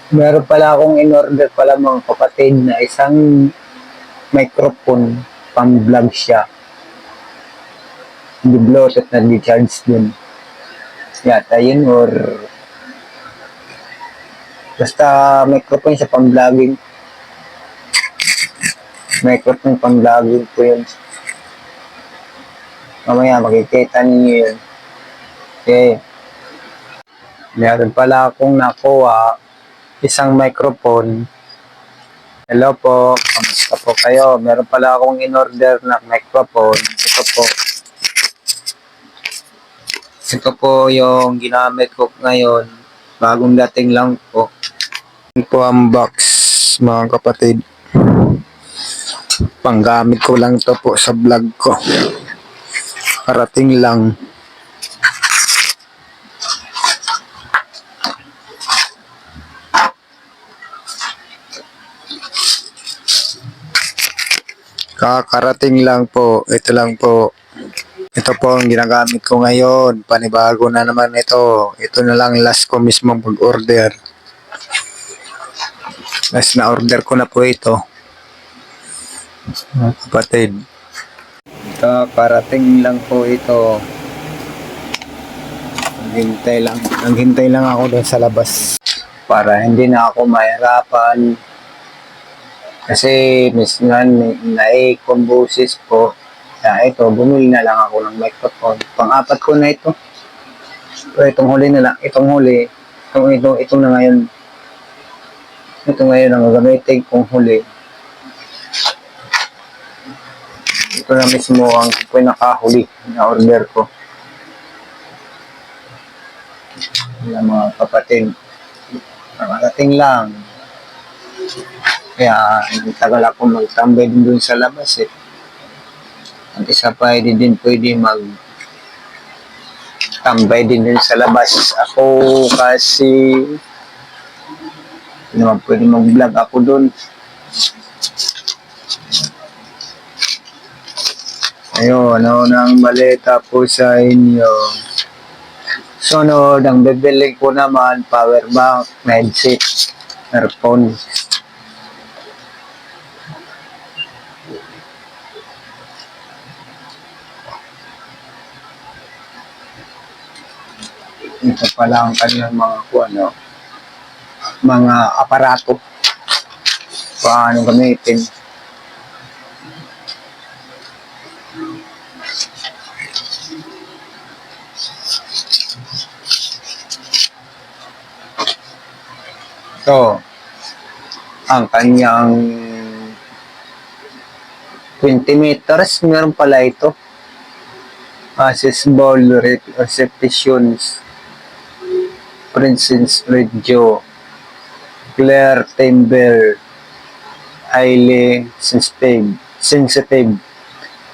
Meron pala akong in-order pala mga kapatid na isang microphone, pang-vlog siya. Hindi Bluetooth na di-charge din. Yata yun or basta microphone siya pang-vlogging. Microphone pang-vlogging po yun. Mamaya makikita niyo yun. Okay. Meron pala akong nakuha isang microphone. Hello po, kamusta po kayo? Meron pala akong in-order na microphone. Ito po. Ito po yung ginamit ko ngayon. Bagong dating lang po. Ito po ang box, mga kapatid. Panggamit ko lang to po sa vlog ko. Parating lang. Kakarating lang po. Ito lang po. Ito po ang ginagamit ko ngayon. Panibago na naman ito. Ito na lang last ko mismong pag-order. Last na order ko na po ito. Mga kapatid. Kakarating lang po ito. Naghintay lang ako doon sa labas. Para hindi na ako mahirapan. Kasi minsan naikombusis po. Kaya ito, bumili na lang ako ng microphone. Pang-apat ko na ito. So, itong huli na lang. Itong huli. Ito na ngayon. Ito ngayon ang gagamitin kong huli. Ito na mismo ang pinakahuli na order ko. Yan mga kapatid. Nakarating lang. Kaya tagal ako magtambay din dun sa labas eh. At isa pa, hindi din pwede tambay din dun sa labas. Ako kasi hindi naman pwede mag-vlog ako dun. Ayun, ano nang balita po sa inyo. Sunod, ang bibili ko naman, power bank, headset, earphone. Ito pala ang kanilang mga aparato. Paano gamitin. So, ang kanyang 20 meters, meron pala ito. Accessible receptions, Princess Radio, clear timbre, highly sensitive,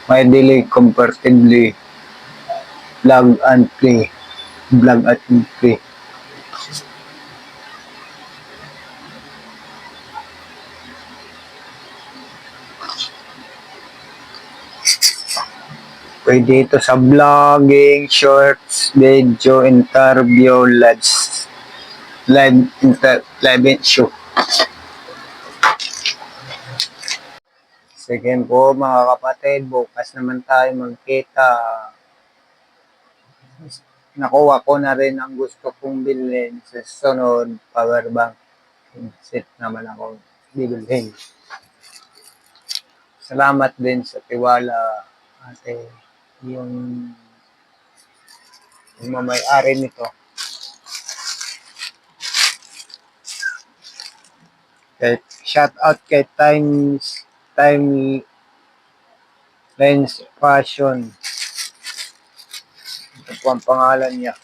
widely comparatively, plug and play. Pwede ito sa vlogging, shorts, video, interview, live show. Sige po mga kapatid, bukas naman tayo magkita. Nakuha ko na rin ang gusto kong bilhin sa sunod, power bank. Set naman ako bibilhin. Salamat din sa tiwala, ate, yung may-ari nito. Shout out kay Time Lens Fashion. Ito po ang pangalan niya.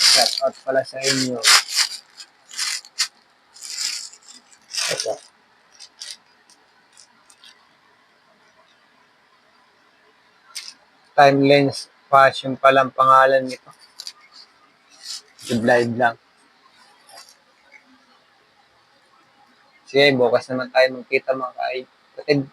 Shout out pala sa inyo. Ito. Time Lens Fashion pala ang pangalan nito. Live lang. Sige, bukas naman tayo magkita mga kapatid.